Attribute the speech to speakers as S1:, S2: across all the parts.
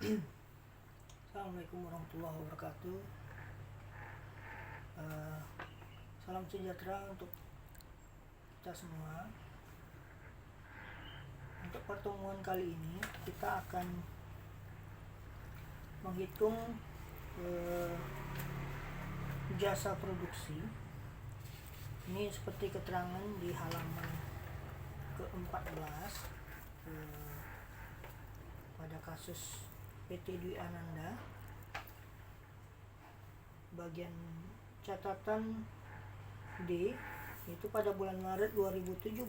S1: Assalamualaikum warahmatullahi wabarakatuh. Salam sejahtera untuk kita semua. Untuk pertemuan kali ini kita akan menghitung jasa produksi. Ini seperti keterangan di halaman ke-14 pada kasus PT Dwi Ananda, bagian catatan D, yaitu pada bulan Maret 2017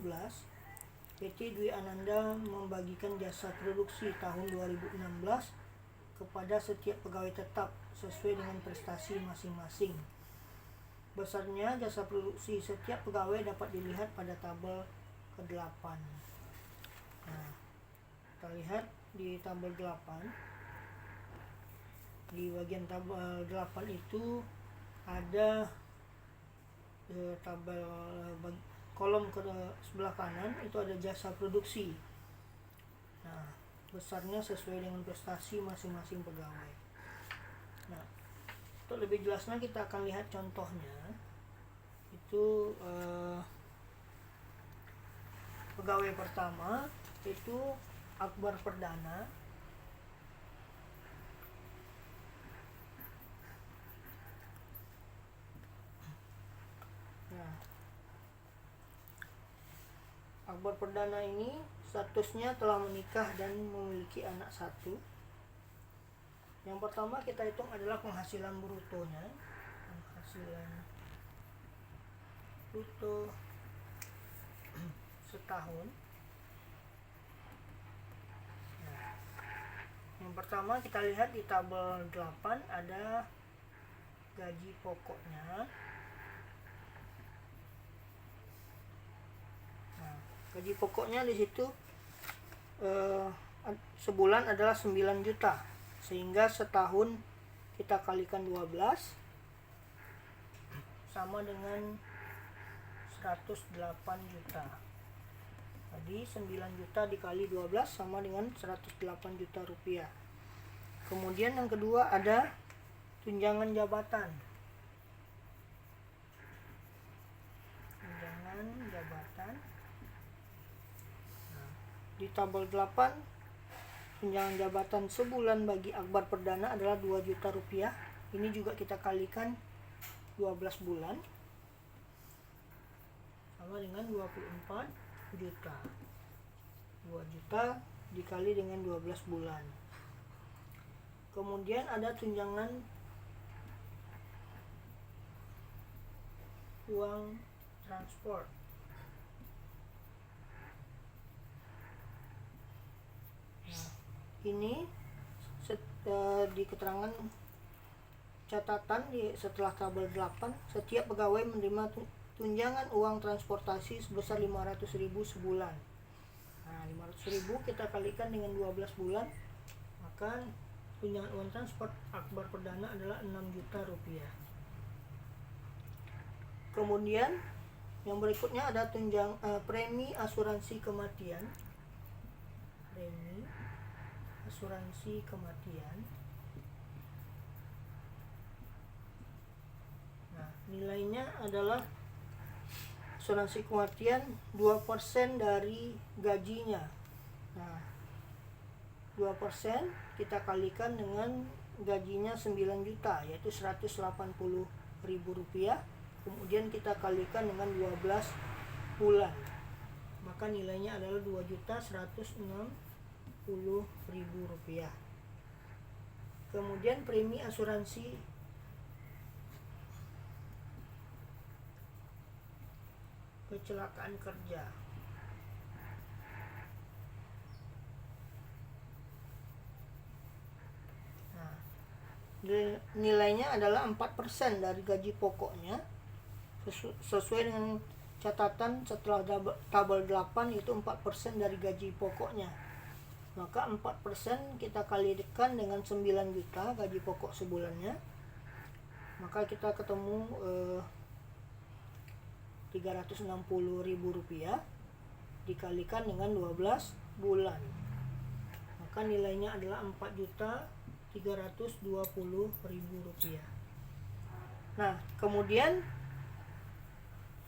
S1: PT Dwi Ananda membagikan jasa produksi tahun 2016 kepada setiap pegawai tetap sesuai dengan prestasi masing-masing. Besarnya jasa produksi setiap pegawai dapat dilihat pada tabel ke-8. Nah, kita lihat di tabel 8. Di bagian tabel 8 itu ada tabel kolom ke sebelah kanan itu ada jasa produksi. Nah, besarnya sesuai dengan prestasi masing-masing pegawai. Nah, untuk lebih jelasnya kita akan lihat contohnya. Itu pegawai pertama itu Akbar Perdana. Nah, Akbar Perdana ini statusnya telah menikah dan memiliki anak satu. Yang pertama kita hitung adalah penghasilan brutonya. Penghasilan bruto setahun. Nah, yang pertama kita lihat di tabel 8 ada gaji pokoknya. Nah, gaji pokoknya di situ sebulan adalah 9 juta, sehingga setahun kita kalikan 12 sama dengan 108 juta. Jadi 9 juta dikali 12 sama dengan 108 juta rupiah. Kemudian yang kedua ada tunjangan jabatan. Tunjangan jabatan. Nah, di tabel 8 tunjangan jabatan sebulan bagi Akbar Perdana adalah 2 juta rupiah. Ini juga kita kalikan 12 bulan sama dengan 24 juta. 2 juta dikali dengan 12 bulan. Kemudian ada tunjangan uang transport. Nah, ini di keterangan catatan setelah tabel 8, setiap pegawai menerima tunjangan uang transportasi sebesar 500.000 sebulan. Nah, 500.000 kita kalikan dengan 12 bulan, maka tunjangan uang transport Akbar Perdana adalah 6 juta rupiah. Kemudian yang berikutnya ada premi asuransi kematian. Premi asuransi kematian. Nah, nilainya adalah asuransi kematian 2% dari gajinya. Nah, 2% kita kalikan dengan gajinya 9 juta, yaitu 180.000 rupiah. Kemudian kita kalikan dengan 12 bulan, maka nilainya adalah 2.160.000 rupiah. Kemudian premi asuransi kecelakaan kerja. Nah, nilainya adalah 4% dari gaji pokoknya, sesuai dengan catatan setelah tabel 8 itu 4% dari gaji pokoknya. Maka 4% kita kalikan dengan 9 juta gaji pokok sebulannya, maka kita ketemu 360.000 rupiah dikalikan dengan 12 bulan, maka maka nilainya adalah Rp4.320.000. Nah, kemudian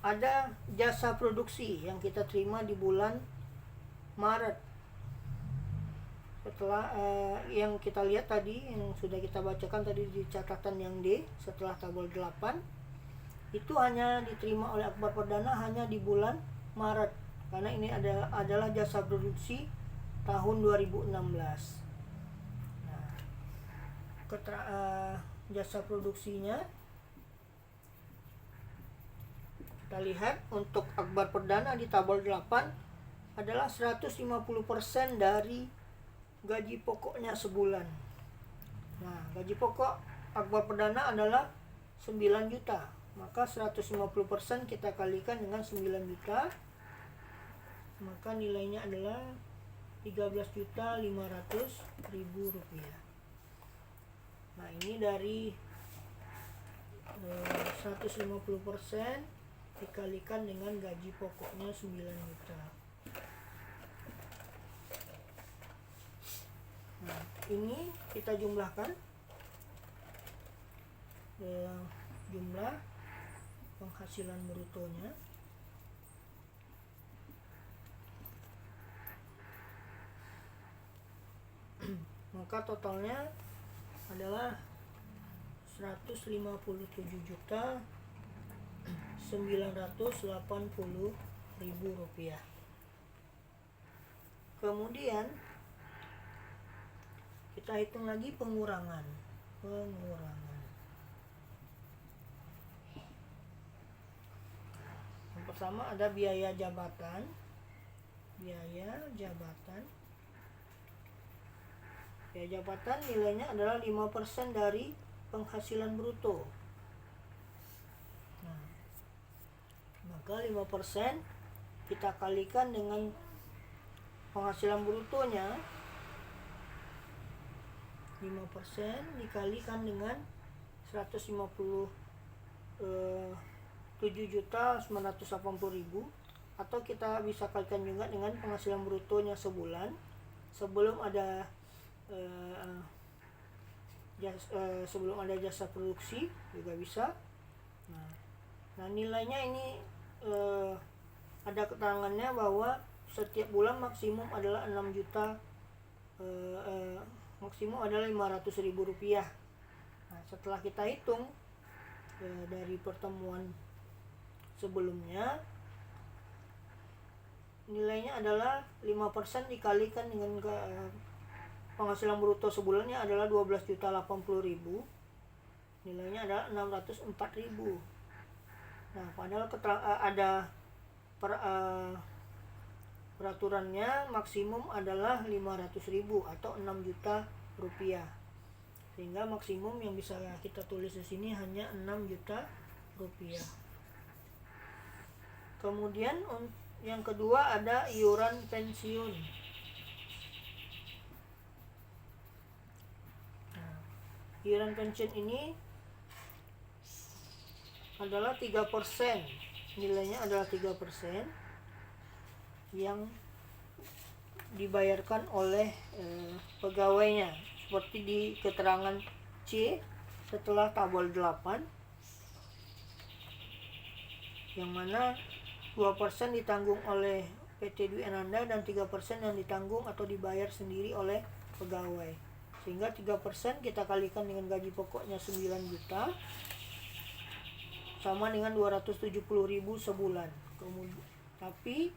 S1: ada jasa produksi yang kita terima di bulan Maret. Setelah yang kita lihat tadi, yang sudah kita bacakan tadi di catatan yang D, setelah tabel 8, itu hanya diterima oleh Akbar Perdana hanya di bulan Maret, karena ini adalah jasa produksi tahun 2016. Nah, jasa produksinya kita lihat untuk Akbar Perdana di tabel 8 adalah 150% dari gaji pokoknya sebulan. Nah, gaji pokok Akbar Perdana adalah 9 juta. Maka 150% kita kalikan dengan 9 juta. Maka nilainya adalah Rp13.500.000. Nah, ini dari 150% dikalikan dengan gaji pokoknya 9 juta. Nah, ini kita jumlahkan jumlah penghasilan brutonya. Maka totalnya adalah Rp157.980.000. Kemudian kita hitung lagi pengurangan. Yang pertama ada biaya jabatan. Biaya jabatan nilainya adalah 5% dari penghasilan bruto. Nah, maka 5% kita kalikan dengan penghasilan brutonya. 5% dikalikan dengan 157.980.000, atau kita bisa kalikan juga dengan penghasilan brutonya sebulan sebelum ada jasa produksi juga bisa. Nah, nilainya ini ada keterangannya bahwa setiap bulan maksimum adalah 6 juta, maksimum adalah Rp500.000. Nah, setelah kita hitung dari pertemuan sebelumnya, nilainya adalah 5% dikalikan dengan penghasilan bruto sebulannya adalah Rp12.080.000. Nilainya adalah Rp604.000. Nah, padahal ada peraturannya maksimum adalah Rp500.000 atau Rp6 juta. Sehingga maksimum yang bisa kita tulis di sini hanya Rp6 juta. Kemudian yang kedua ada iuran pensiun. Nah, iuran pensiun ini adalah 3%. Nilainya adalah 3% yang dibayarkan oleh pegawainya, seperti di keterangan C setelah tabel 8, yang mana 2% ditanggung oleh PT Dwi Ananda dan 3% yang ditanggung atau dibayar sendiri oleh pegawai. Sehingga 3% kita kalikan dengan gaji pokoknya 9 juta sama dengan 270.000 sebulan. Kemudian, tapi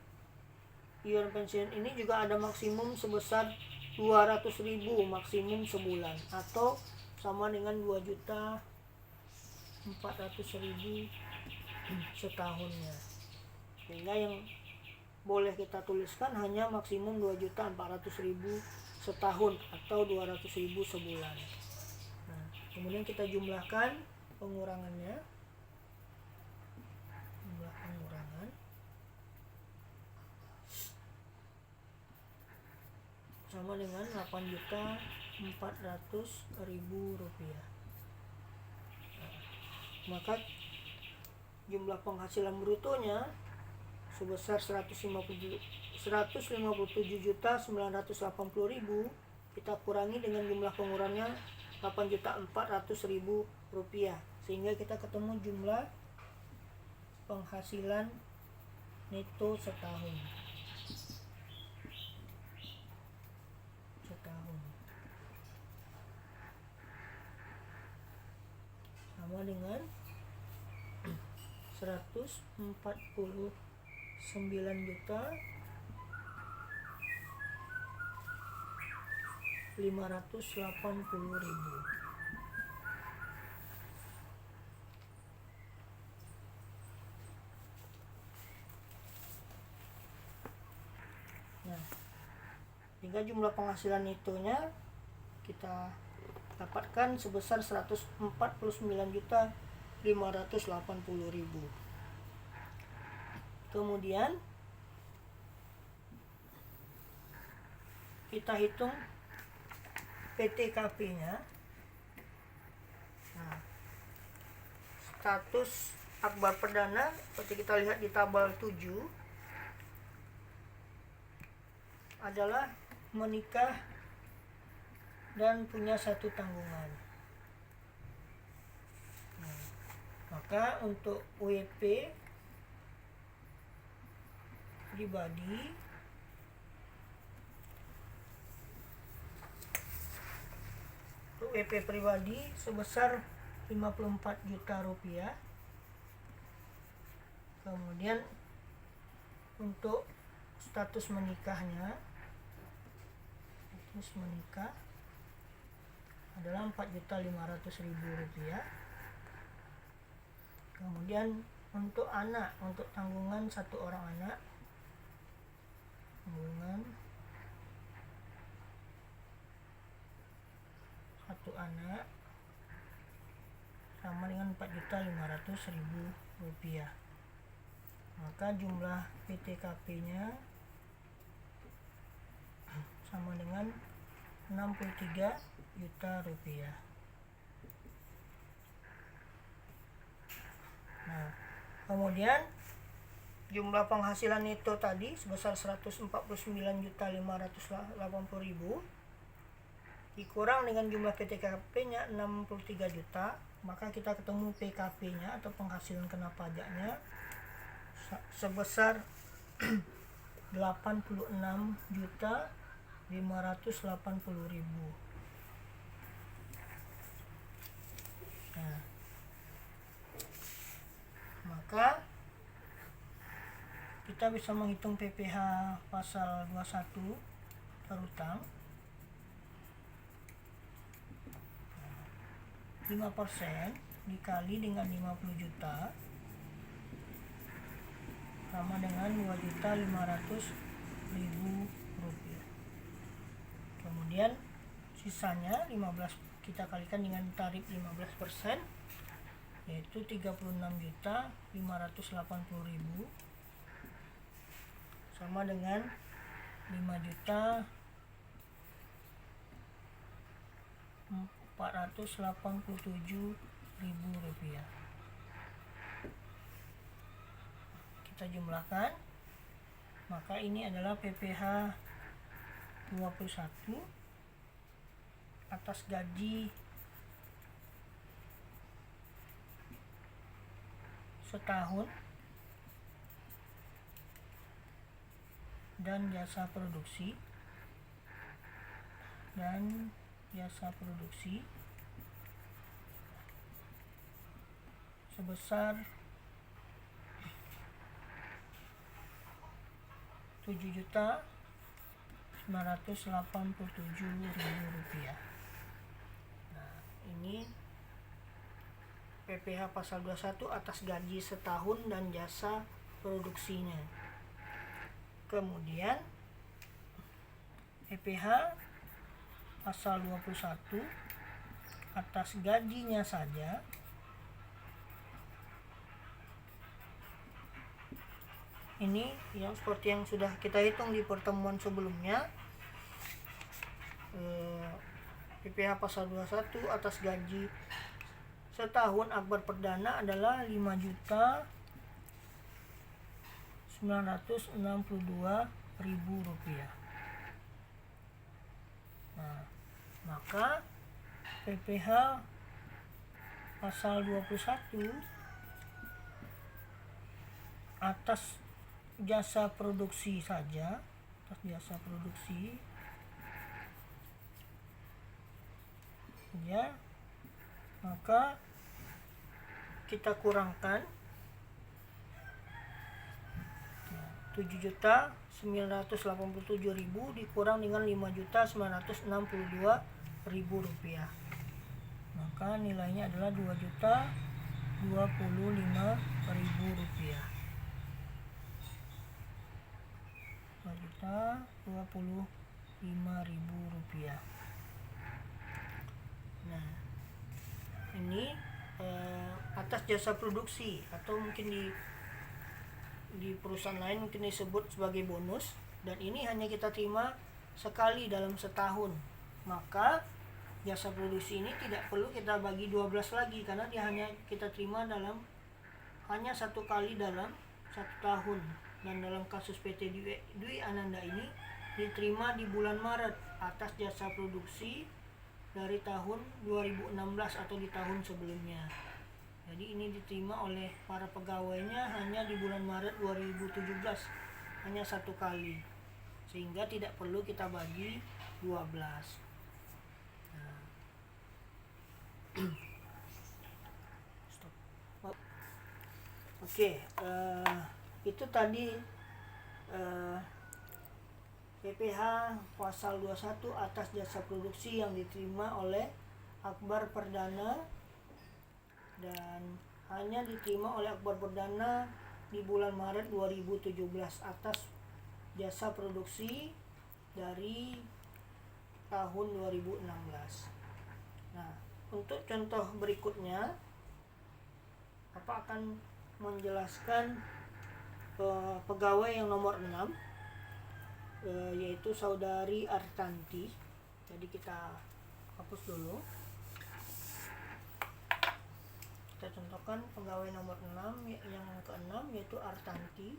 S1: iuran pensiun ini juga ada maksimum sebesar 200.000 maksimum sebulan, atau sama dengan 2.400.000 setahunnya. Sehingga yang boleh kita tuliskan hanya maksimum 2.400.000 setahun atau 200.000 sebulan. Nah, kemudian kita jumlahkan pengurangannya. Jumlah pengurangan sama dengan Rp8.400.000. Maka jumlah penghasilan brutonya sebesar 157.980.000 kita kurangi dengan jumlah pengurangannya 8.400.000 rupiah, sehingga kita ketemu jumlah penghasilan neto setahun. Sama dengan 149.580.000. Nah, hingga jumlah penghasilan netonya kita dapatkan sebesar 149.580.000. Kemudian kita hitung PTKP-nya. Nah, status akbar perdana seperti kita lihat di tabel 7 adalah menikah dan punya satu tanggungan. Nah, maka untuk WP pribadi sebesar 54 juta rupiah. Kemudian untuk status menikah adalah 4.500.000 rupiah. Kemudian untuk anak, untuk tanggungan satu orang anak, sama dengan 4.500.000 rupiah. Maka jumlah PTKP-nya sama dengan 63 juta rupiah. Nah, kemudian jumlah penghasilan neto tadi sebesar 149.580.000 dikurang dengan jumlah PTKP-nya 63 juta, maka kita ketemu PKP-nya atau penghasilan kena pajaknya sebesar 86.580.000. Nah, maka kita bisa menghitung PPh pasal 21 terutang 5% dikali dengan 50 juta sama dengan 2.500.000 rupiah. Kemudian sisanya 15 kita kalikan dengan tarif 15%, yaitu 36.580.000 sama dengan 5.487.000 rupiah. Kita jumlahkan, maka ini adalah PPh 21 atas gaji setahun dan jasa produksi sebesar 7.987.000 rupiah. Nah, ini PPh pasal 21 atas gaji setahun dan jasa produksinya. Kemudian PPh pasal 21 atas gajinya saja ini yang seperti yang sudah kita hitung di pertemuan sebelumnya. PPh pasal 21 atas gaji setahun akbar perdana adalah 5.962.000 rupiah. Nah, Maka PPh pasal 21 atas jasa produksi saja, ya, maka kita kurangkan 7.987.000 dikurang dengan 5.962.000 rupiah, maka nilainya adalah 2.025.000 rupiah. 2.025.000 rupiah. Nah, ini atas jasa produksi, atau mungkin di perusahaan lain mungkin disebut sebagai bonus, dan ini hanya kita terima sekali dalam setahun. Maka jasa produksi ini tidak perlu kita bagi 12 lagi, karena dia hanya kita terima hanya satu kali dalam satu tahun. Dan dalam kasus PT Dwi Ananda ini diterima di bulan Maret atas jasa produksi dari tahun 2016 atau di tahun sebelumnya. Jadi ini diterima oleh para pegawainya hanya di bulan Maret 2017, hanya satu kali, sehingga tidak perlu kita bagi 12. Nah. Oke, itu tadi PPh pasal 21 atas jasa produksi yang diterima oleh Akbar Perdana, dan hanya diterima oleh Akbar Perdana di bulan Maret 2017 atas jasa produksi dari tahun 2016. Nah, untuk contoh berikutnya Bapak akan menjelaskan pegawai yang nomor 6, yaitu Saudari Artanti. Jadi kita hapus dulu. Kita contohkan pegawai nomor 6, yang ke-6 yaitu Artanti.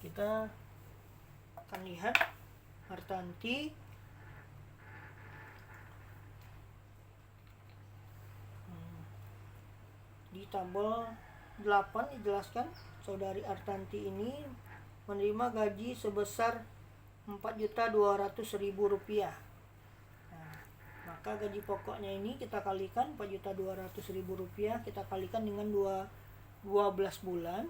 S1: Kita akan lihat Artanti di tabel 8 dijelaskan Saudari Artanti ini menerima gaji sebesar 4.200.000 rupiah. Nah, maka gaji pokoknya ini kita kalikan 4.200.000 rupiah, kita kalikan dengan 12 bulan,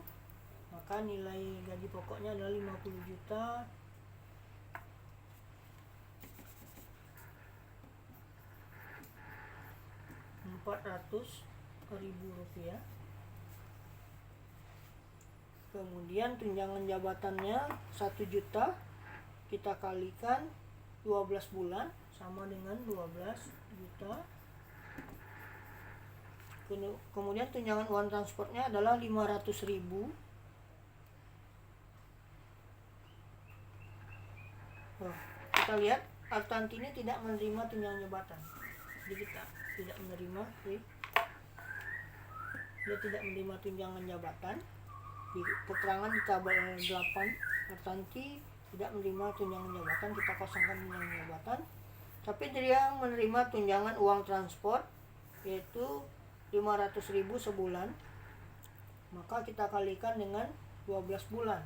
S1: maka nilai gaji pokoknya adalah 50.400.000 rupiah. Kemudian tunjangan jabatannya 1 juta, kita kalikan 12 bulan sama dengan 12 juta. Kemudian tunjangan uang transportnya adalah 500.000. Kita lihat Artanti ini tidak menerima tunjangan jabatan. Jadi kita tidak menerima, dia tidak menerima tunjangan jabatan. Di keterangan di tabel 8, Artanti tidak menerima tunjangan jabatan, kita kosongkan tunjangan jabatan. Tapi dia menerima tunjangan uang transport, yaitu 500.000 sebulan. Maka kita kalikan dengan 12 bulan,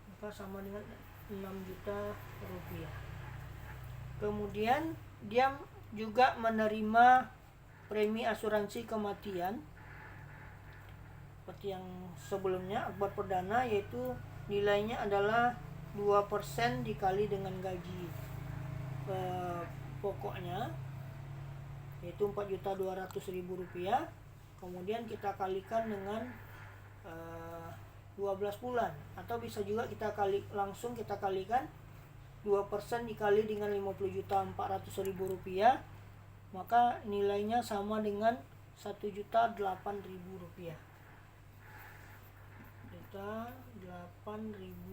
S1: maka sama dengan 6 juta rupiah. Kemudian dia juga menerima premi asuransi kematian seperti yang sebelumnya Akbar Perdana, yaitu nilainya adalah 2% dikali dengan gaji pokoknya. yaitu Rp4.200.000. Kemudian kita kalikan dengan 12 bulan, atau bisa juga kita langsung kita kalikan 2% dikali dengan Rp50.400.000, maka nilainya sama dengan Rp1.008.000. Rp8.000.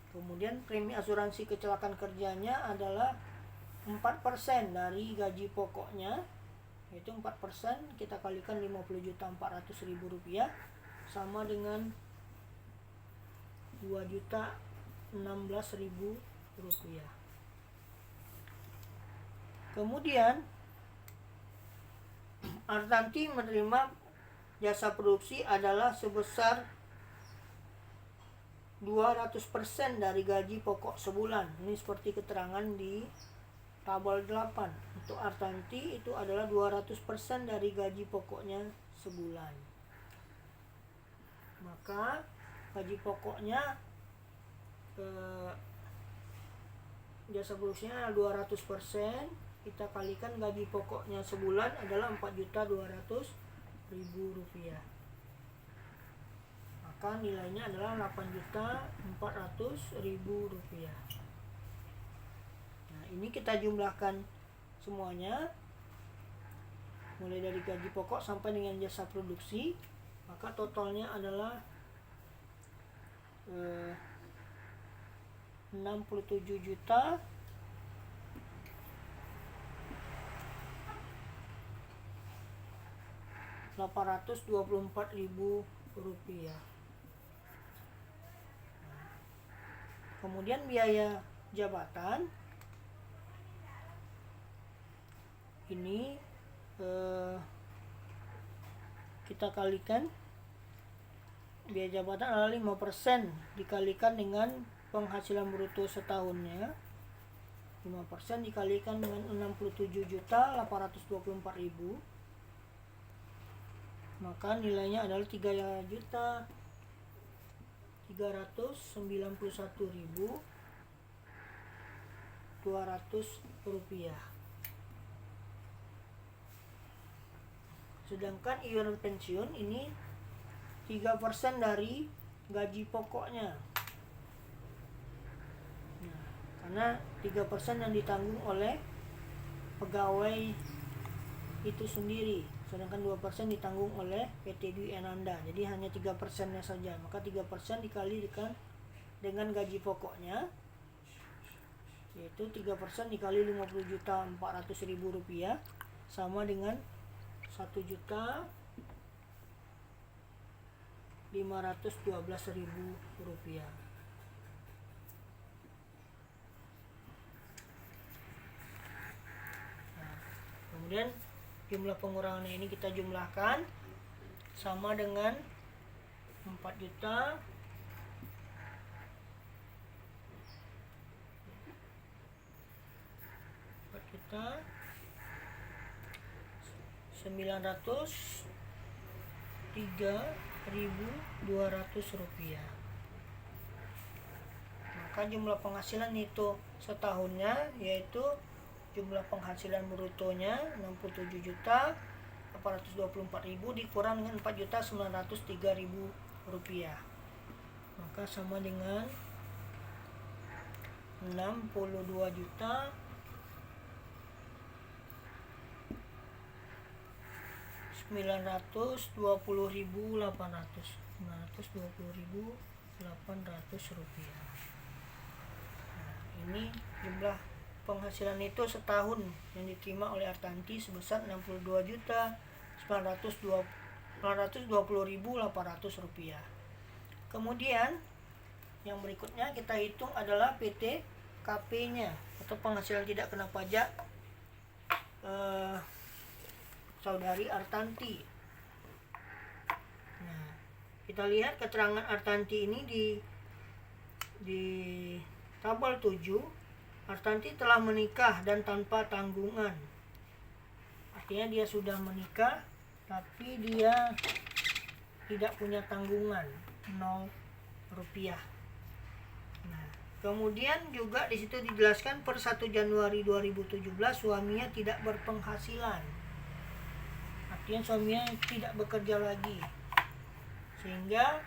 S1: Kemudian premi asuransi kecelakaan kerjanya adalah 4% dari gaji pokoknya, yaitu 4% kita kalikan Rp50.400.000 sama dengan Rp2.016.000. Kemudian Artanti menerima jasa produksi adalah sebesar 200% dari gaji pokok sebulan. Ini seperti keterangan di tabel 8. Untuk Artanti itu adalah 200% dari gaji pokoknya sebulan. Maka gaji pokoknya jasa produksinya 200%, kita kalikan gaji pokoknya sebulan adalah Rp4.200.000. Maka nilainya adalah Rp8.400.000. Nah, ini kita jumlahkan semuanya mulai dari gaji pokok sampai dengan jasa produksi, maka totalnya adalah 67.824.000 rupiah. Kemudian biaya jabatan ini kita kalikan, biaya jabatan adalah 5% dikalikan dengan penghasilan bruto setahunnya. 5% dikalikan dengan 67.824.000, maka nilainya adalah Rp3.391.200. Sedangkan iuran pensiun ini 3% dari gaji pokoknya. Nah, karena 3% yang ditanggung oleh pegawai itu sendiri, sedangkan 2% ditanggung oleh PT Dwi Ananda. Jadi hanya 3%-nya saja. Maka 3% dikali dengan gaji pokoknya, yaitu 3% dikali Rp50.400.000 sama dengan Rp1.512.000. Nah, kemudian jumlah pengurangannya ini kita jumlahkan sama dengan 4.903.200 rupiah. Maka jumlah penghasilan itu setahunnya, yaitu jumlah penghasilan brutonya 67.824.000 dikurang dengan 4.903.000 rupiah, maka sama dengan 62.920.800 rupiah. Nah, ini jumlah penghasilan itu setahun yang diterima oleh Artanti sebesar 62.920.800 rupiah. Kemudian yang berikutnya kita hitung adalah PTKP-nya atau penghasilan tidak kena pajak saudari Artanti. Nah, kita lihat keterangan Artanti ini di tabel 7. Artanti telah menikah dan tanpa tanggungan. Artinya dia sudah menikah tapi dia tidak punya tanggungan, 0 rupiah. Nah, Kemudian juga di situ dijelaskan per 1 Januari 2017 suaminya tidak berpenghasilan. Artinya suaminya tidak bekerja lagi. Sehingga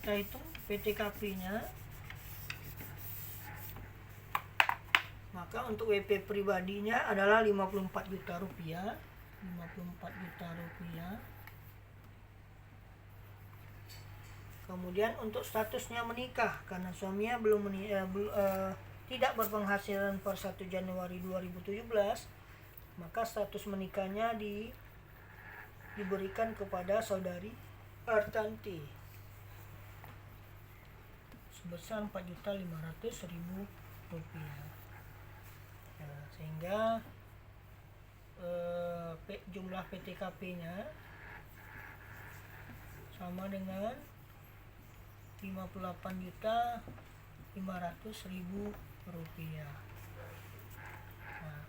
S1: kita hitung PTKP-nya. Maka untuk WP pribadinya adalah 54 juta rupiah. 54 juta rupiah. Kemudian untuk statusnya menikah, karena suaminya tidak berpenghasilan per 1 Januari 2017, maka status menikahnya diberikan kepada saudari Artanti sebesar 4.500.000 rupiah. Nah, sehingga jumlah PTKP-nya sama dengan 58.500.000 rupiah. Nah,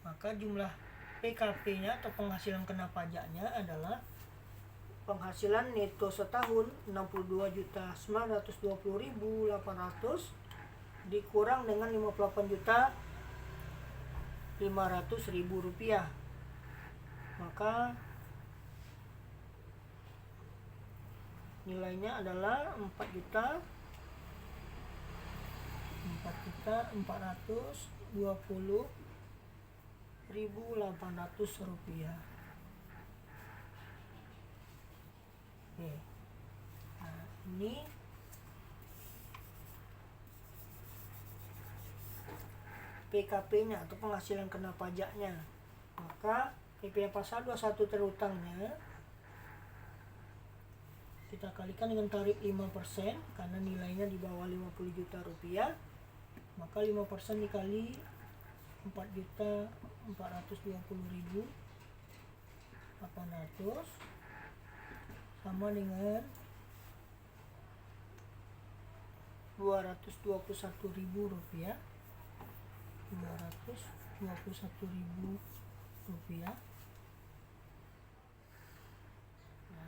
S1: maka jumlah PKP-nya atau penghasilan kena pajaknya adalah penghasilan neto setahun 62.920.800 dikurang dengan 58.500.000 rupiah. Maka nilainya adalah 4.420.800 rupiah. Oke. Nah, ini PKP-nya atau penghasilan kena pajaknya. Maka PPh pasal 21 terutangnya kita kalikan dengan tarif 5% karena nilainya di bawah 50 juta rupiah. Maka 5% dikali 4.420.800 sama dengan 221.000 rupiah. 221.000 rupiah. Nah,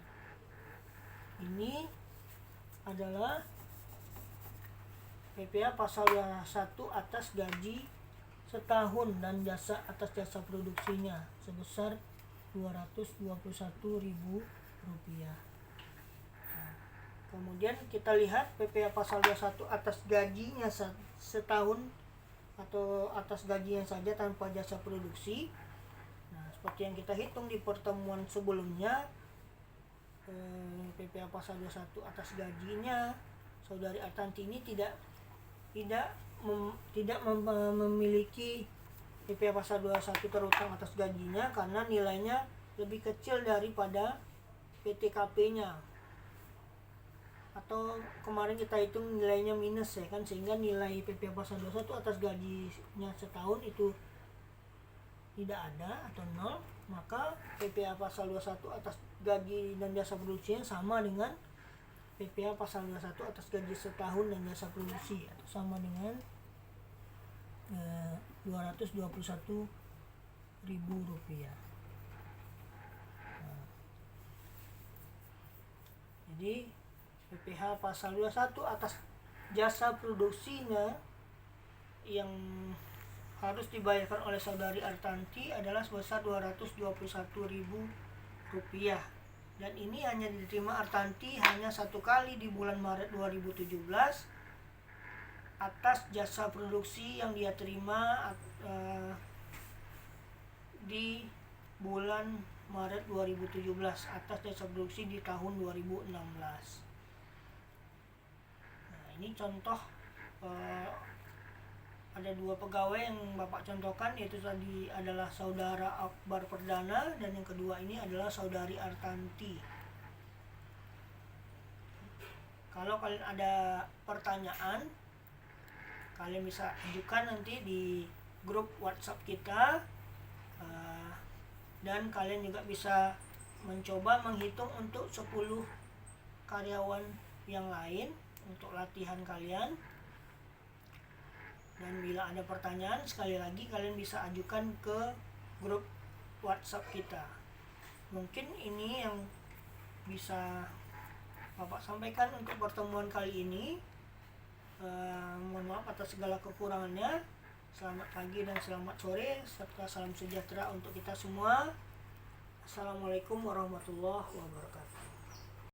S1: ini adalah PPh pasal 21 atas gaji setahun dan jasa atas jasa produksinya sebesar 221.000 rupiah. Nah, kemudian kita lihat PPh pasal 21 atas gajinya setahun atau atas gajinya saja tanpa jasa produksi. Nah, seperti yang kita hitung di pertemuan sebelumnya, PPh pasal 21 atas gajinya saudari Artanti ini tidak memiliki PPh pasal 21 terutang atas gajinya karena nilainya lebih kecil daripada PTKP-nya. Atau kemarin kita hitung nilainya minus ya kan, sehingga nilai PPh pasal 21 atas gajinya setahun itu tidak ada atau nol. Maka PPh pasal 21 atas gaji dan jasa produksinya sama dengan PPh pasal 21 atas gaji setahun dan jasa produksi atau sama dengan 221.000 rupiah. Nah, jadi PPh pasal 21 atas jasa produksinya yang harus dibayarkan oleh saudari Artanti adalah sebesar 221.000 rupiah. Dan ini hanya diterima Artanti hanya satu kali di bulan Maret 2017 atas jasa produksi yang dia terima di bulan Maret 2017 atas jasa produksi di tahun 2016. Nah, ini contoh ada dua pegawai yang Bapak contohkan, yaitu tadi adalah saudara Akbar Perdana dan yang kedua ini adalah saudari Artanti. Kalau kalian ada pertanyaan, kalian bisa ajukan nanti di grup WhatsApp kita, dan kalian juga bisa mencoba menghitung untuk 10 karyawan yang lain untuk latihan kalian. Dan bila ada pertanyaan, sekali lagi kalian bisa ajukan ke grup WhatsApp kita. Mungkin ini yang bisa Bapak sampaikan untuk pertemuan kali ini. Mohon maaf atas segala kekurangannya. Selamat pagi dan selamat sore, serta salam sejahtera untuk kita semua. Assalamualaikum warahmatullahi wabarakatuh.